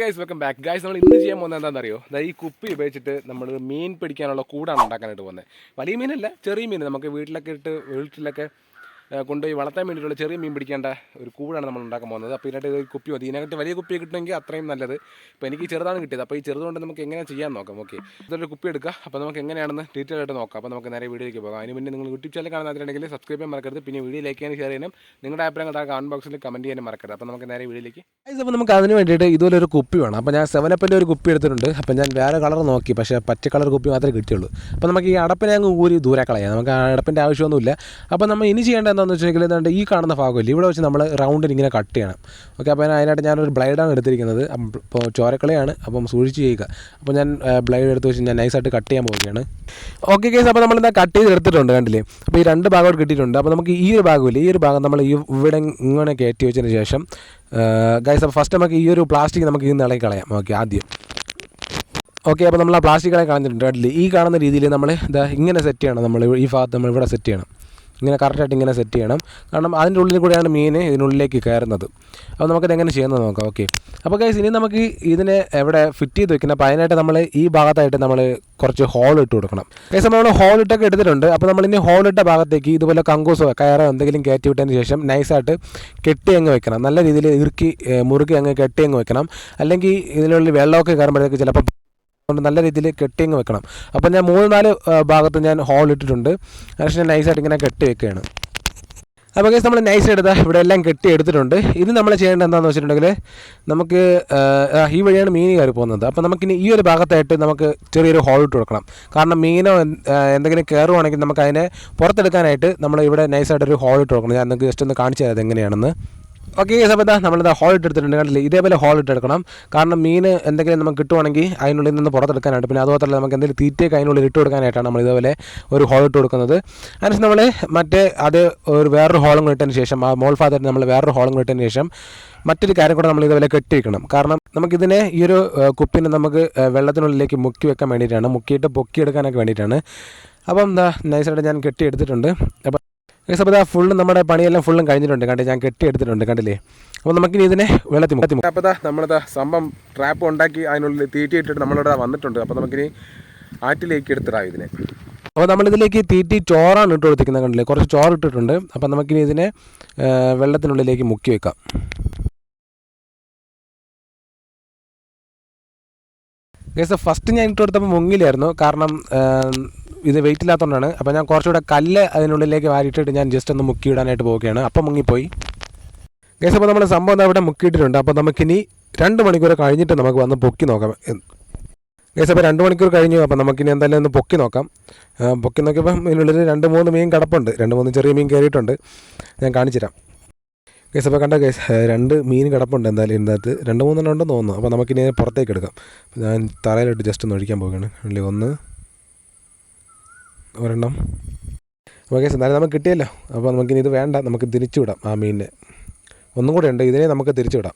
Guys welcome back guys. നമ്മൾ ഇന്ന് ചെയ്യാൻ പോകുന്നത് എന്താണെന്നറിയോ? ഈ കുപ്പി ഉപയോഗിച്ചിട്ട് നമ്മൾ മീൻ പിടിക്കാനുള്ള കൂടാണ് ഉണ്ടാക്കാനായിട്ട് പോകുന്നത്. വലിയ മീനല്ല, ചെറിയ മീൻ. നമുക്ക് വീട്ടിലൊക്കെ കൊണ്ടുപോയി വളർത്താൻ വേണ്ടിയിട്ടുള്ള ചെറിയ മീൻ പിടിക്കേണ്ട ഒരു കൂടാണ് നമ്മൾ ഉണ്ടാക്കാൻ പോകുന്നത്. അപ്പോൾ ഇതിനായിട്ട് ഒരു കുപ്പി മതി. ഇതിനകത്ത് വലിയ കുപ്പി കിട്ടുമെങ്കിൽ അത്രയും നല്ലത്. ഇപ്പോൾ എനിക്ക് ചെറുതാണ് കിട്ടിയത്. അപ്പോൾ ഈ ചെറുതുകൊണ്ട് നമുക്ക് എങ്ങനെ ചെയ്യാൻ നോക്കാം. ഓക്കെ, ഇതൊരു കുപ്പി എടുക്കുക. അപ്പോൾ നമുക്ക് എങ്ങനെയാണെന്ന് ഡീറ്റെയിൽ ആയിട്ട് നോക്കാം. അപ്പോൾ നമുക്ക് നേരെ വീഡിയോയിലേക്ക് പോകാം. അതിന് മുന്നേ നിങ്ങൾ യൂട്യൂബ് ചാനൽ കാണുന്നതിനുണ്ടെങ്കിൽ സബ്സ്ക്രൈബ് ചെയ്യാൻ മറക്കരുത്. പിന്നെ വീഡിയോ ലൈക്ക് ചെയ്യാനും ഷെയർ ചെയ്യാനും നിങ്ങളുടെ അഭിപ്രായങ്ങൾ കമൻറ്റ് ബോക്സിൽ കമൻറ്റ് ചെയ്യാനും മറക്കരുത്. അപ്പോൾ നമുക്ക് നേരെ വീഡിയോയിലേക്ക്. അപ്പോൾ നമുക്ക് അതിന് വേണ്ടിയിട്ട് ഇതുപോലെ ഒരു കുപ്പി വേണം. അപ്പോൾ ഞാൻ 7-Upൻ്റെ ഒരു കുപ്പി എടുത്തിട്ടുണ്ട്. അപ്പോൾ ഞാൻ വേറെ കളർ നോക്കി, പക്ഷേ പച്ച കളർ കുപ്പി മാത്രമേ കിട്ടിയുള്ളൂ. അപ്പോൾ നമുക്ക് ഈ അടപ്പിനെ അങ്ങ് ഊരി ദൂരെ കളയാം. നമുക്ക് ആ അടപ്പിൻ്റെ ആവശ്യമൊന്നുമില്ല. അപ്പോൾ നമ്മൾ ഇനി ചെയ്യേണ്ടത് എന്താണെന്ന് വെച്ചിട്ടുണ്ടെങ്കിൽ ഈ കാണുന്ന ഭാഗമില്ല, ഇവിടെ വെച്ച് നമ്മൾ റൗണ്ടിന് ഇങ്ങനെ കട്ട് ചെയ്യണം. ഓക്കെ, അപ്പോൾ അതിനായിട്ട് ഞാനൊരു ബ്ലേഡാണ് എടുത്തിരിക്കുന്നത്. അപ്പോൾ ചോരക്കളയാണ്, അപ്പം സൂക്ഷിച്ച് ചെയ്യുക. അപ്പോൾ ഞാൻ ബ്ലേഡ് എടുത്ത് വെച്ച് ഞാൻ നൈസായിട്ട് കട്ട് ചെയ്യാൻ പോവുകയാണ്. ഓക്കെ കേസ്, അപ്പോൾ നമ്മളിതാ കട്ട് ചെയ്ത് എടുത്തിട്ടുണ്ട്, കണ്ടില്ലേ? അപ്പോൾ ഈ രണ്ട് ഭാഗമായിട്ട് കിട്ടിയിട്ടുണ്ട്. അപ്പോൾ നമുക്ക് ഈ ഒരു ഭാഗമില്ല, ഈ ഒരു ഭാഗം നമ്മൾ ഇവിടെ ഇങ്ങനെ കയറ്റി വെച്ചതിന് ശേഷം ഗൈസ്, അപ്പോൾ ഫസ്റ്റ് നമുക്ക് ഈ ഒരു പ്ലാസ്റ്റിക് നമുക്ക് ഇന്ന് ഇളകി കളയാം. ഓക്കെ, ആദ്യം ഓക്കെ. അപ്പോൾ നമ്മൾ ആ പ്ലാസ്റ്റിക്കുകളെ കളഞ്ഞിട്ടുണ്ട്, കണ്ടില്ലേ? ഈ കാണുന്ന രീതിയിൽ നമ്മൾ ഇതാ ഇങ്ങനെ സെറ്റ് ചെയ്യണം. നമ്മൾ ഈ ഭാഗത്ത് നമ്മൾ ഇവിടെ സെറ്റ് ചെയ്യണം, ഇങ്ങനെ കറക്റ്റായിട്ട് ഇങ്ങനെ സെറ്റ് ചെയ്യണം. കാരണം അതിൻ്റെ ഉള്ളിൽ കൂടെയാണ് മീൻ ഇതിനുള്ളിലേക്ക് കയറുന്നത്. അപ്പോൾ നമുക്കത് എങ്ങനെ ചെയ്യുന്നത് നോക്കാം. ഓക്കെ, അപ്പോൾ ഗൈസ് ഇനി നമുക്ക് ഇതിനെ എവിടെ ഫിറ്റ് ചെയ്ത് വെക്കണം. അപ്പോൾ അതിനായിട്ട് നമ്മൾ ഈ ഭാഗത്തായിട്ട് നമ്മൾ കുറച്ച് ഹോൾ ഇട്ട് കൊടുക്കണം. ഗൈസ് നമ്മൾ ഹോൾ ഇട്ടൊക്കെ എടുത്തിട്ടുണ്ട്. അപ്പോൾ നമ്മളിനി ഹോൾ ഇട്ട ഭാഗത്തേക്ക് ഇതുപോലെ കങ്കൂസോ കയറോ എന്തെങ്കിലും കയറ്റി വിട്ടതിന് ശേഷം നൈസായിട്ട് കെട്ടി അങ്ങ് വെക്കണം. നല്ല രീതിയിൽ മുറുക്കി അങ്ങ് കെട്ടി അങ്ങ് വെക്കണം. അല്ലെങ്കിൽ ഇതിനുള്ളിൽ വെള്ളമൊക്കെ കയറുമ്പോഴത്തേക്ക് ചിലപ്പോൾ കൊണ്ട് നല്ല രീതിയിൽ കെട്ടിങ്ങ് വെക്കണം. അപ്പോൾ ഞാൻ 3-4 ഭാഗത്ത് ഞാൻ ഹോൾ ഇട്ടിട്ടുണ്ട്. അതിനുശേഷം ഞാൻ നൈസായിട്ട് ഇങ്ങനെ കെട്ടി വെക്കുകയാണ്. അപ്പോൾ കേസ് നമ്മൾ നൈസ് എടുത്താൽ ഇവിടെ എല്ലാം കെട്ടി എടുത്തിട്ടുണ്ട്. ഇത് നമ്മൾ ചെയ്യേണ്ടത് എന്താണെന്ന് വെച്ചിട്ടുണ്ടെങ്കിൽ നമുക്ക് ഈ വഴിയാണ് മീൻ കയറി പോകുന്നത്. അപ്പോൾ നമുക്കിനി ഈ ഒരു ഭാഗത്തായിട്ട് നമുക്ക് ചെറിയൊരു ഹോൾ ഇട്ട് കൊടുക്കണം. കാരണം മീനോ എന്തെങ്കിലും കയറുവാണെങ്കിൽ നമുക്ക് അതിനെ പുറത്തെടുക്കാനായിട്ട് നമ്മൾ ഇവിടെ നൈസായിട്ടൊരു ഹോൾ ഇട്ട് കൊടുക്കണം. ഞാൻ നിങ്ങൾക്ക് ജസ്റ്റ് ഒന്ന് കാണിച്ചു തരാം എങ്ങനെയാണെന്ന്. ഓക്കെ, അപ്പോൾ നമ്മളിത് ഹോൾ ഇട്ടെടുത്തിട്ടുണ്ട്, കണ്ടില്ലേ? ഇതേപോലെ ഹോൾ ഇട്ടെടുക്കണം. കാരണം മീൻ എന്തെങ്കിലും നമുക്ക് കിട്ടുവാണെങ്കിൽ അതിനുള്ളിൽ നിന്ന് പുറത്തെടുക്കാനായിട്ട്, പിന്നെ അതുമാത്രമല്ല നമുക്ക് എന്തെങ്കിലും തീറ്റയൊക്കെ അതിനുള്ളിൽ ഇട്ട് കൊടുക്കാനായിട്ടാണ് നമ്മൾ ഇതേപോലെ ഒരു ഹോൾ ഇട്ട് കൊടുക്കുന്നത്. അതിനുശേഷം നമ്മൾ വേറൊരു ഹോളും ഇട്ടതിന് ശേഷം ആ മോൾ ഭാഗത്തായിട്ട് നമ്മൾ വേറൊരു ഹോളും ഇട്ടതിന് ശേഷം മറ്റൊരു കാര്യം കൂടെ നമ്മൾ ഇതേപോലെ കെട്ടി വെക്കണം. കാരണം നമുക്കിതിനെ ഈ ഒരു കുപ്പിനെ നമുക്ക് വെള്ളത്തിനുള്ളിലേക്ക് മുക്കി വെക്കാൻ വേണ്ടിയിട്ടാണ്, മുക്കിയിട്ട് പൊക്കിയെടുക്കാനൊക്കെ വേണ്ടിയിട്ടാണ്. അപ്പം എന്താ നൈസായിട്ട് ഞാൻ കെട്ടി എടുത്തിട്ടുണ്ട്. അപ്പോൾ ഫുള്ളും നമ്മുടെ പണിയെല്ലാം ഫുള്ളും കഴിഞ്ഞിട്ടുണ്ട്, കണ്ടില്ലേ? ഞാൻ കെട്ടി എടുത്തിട്ടുണ്ട്, കണ്ടില്ലേ? അപ്പോൾ നമുക്കിനി ഇതിനെ വെള്ളത്തിൽ മുക്കി. അപ്പോൾ നമ്മളിതാ സംഭവം ട്രാപ്പ് ഉണ്ടാക്കി അതിനുള്ളിൽ തീറ്റിയിട്ടിട്ട് നമ്മളിവിടെ വന്നിട്ടുണ്ട്. അപ്പോൾ നമുക്കിനി ആറ്റിലേക്ക് എടുത്തിടാം ഇതിനെ. അപ്പോൾ നമ്മളിതിലേക്ക് തീറ്റി ചോറാണ് ഇട്ട് കൊടുത്തിരിക്കുന്നത്, കണ്ടില്ലേ? കുറച്ച് ചോറ് ഇട്ടിട്ടുണ്ട്. അപ്പോൾ നമുക്കിനി ഇതിനെ വെള്ളത്തിനുള്ളിലേക്ക് മുക്കി വെക്കാം. ഗൈസ്, ഫസ്റ്റ് ഞാൻ ഇട്ട് കൊടുത്തപ്പോൾ മുങ്ങിലായിരുന്നു. കാരണം ഇത് വെയിറ്റ് ഇല്ലാത്തതുകൊണ്ടാണ്. അപ്പോൾ ഞാൻ കുറച്ചുകൂടെ കല്ല് അതിനുള്ളിലേക്ക് വാരിയിട്ടിട്ട് ഞാൻ ജസ്റ്റ് ഒന്ന് മുക്കിയിടാനായിട്ട് പോവുകയാണ്. അപ്പം മുങ്ങിപ്പോയി ഗൈസ്. അപ്പോൾ നമ്മൾ സംഭവം അവിടെ മുക്കിയിട്ടിട്ടുണ്ട്. അപ്പോൾ നമുക്കിനി 2 മണിക്കൂർ കഴിഞ്ഞിട്ട് നമുക്ക് വന്ന് പൊക്കി നോക്കാം ഗൈസ്. അപ്പോൾ 2 മണിക്കൂർ കഴിഞ്ഞു. അപ്പോൾ നമുക്കിനി എന്തായാലും ഒന്ന് പൊക്കി നോക്കാം. പൊക്കി നോക്കിയപ്പോൾ ഇതിനുള്ളിൽ 2-3 മീൻ കിടപ്പുണ്ട്, 2-3 ചെറിയ മീൻ കയറിയിട്ടുണ്ട്. ഞാൻ കാണിച്ചു തരാം ഗൈസ്. അപ്പോൾ കണ്ട ഗൈസ്, 2 മീൻ കിടപ്പുണ്ട് എന്തായാലും ഇതിനകത്ത്. 2-3 ഉണ്ടെന്ന് തോന്നുന്നു. അപ്പോൾ നമുക്കിനി പുറത്തേക്ക് എടുക്കാം. ഞാൻ തറയിലിട്ട് ജസ്റ്റ് ഒന്ന് ഒഴിക്കാൻ പോവുകയാണ്. 1 ഒരെണ്ണം. അപ്പോൾ ഗൈസ് എന്തായാലും നമുക്ക് കിട്ടിയല്ലോ. അപ്പോൾ നമുക്കിനി ഇത് വേണ്ട, നമുക്ക് തിരിച്ചു വിടാം. ആ മീനിനെ ഒന്നും കൂടെ ഉണ്ട്, ഇതിനെ നമുക്ക് തിരിച്ചു വിടാം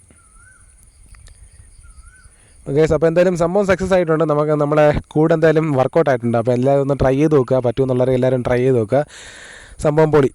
ഗൈസ്. അപ്പോൾ എന്തായാലും സംഭവം സക്സസ് ആയിട്ടുണ്ട്. നമുക്ക് നമ്മുടെ കൂടെ എന്തായാലും വർക്കൗട്ട് ആയിട്ടുണ്ട്. അപ്പോൾ എല്ലാവരും ഒന്ന് ട്രൈ ചെയ്ത് നോക്കുക, പറ്റുമെന്നുള്ളവരെ എല്ലാവരും ട്രൈ ചെയ്ത് നോക്കുക. സംഭവം പൊളി.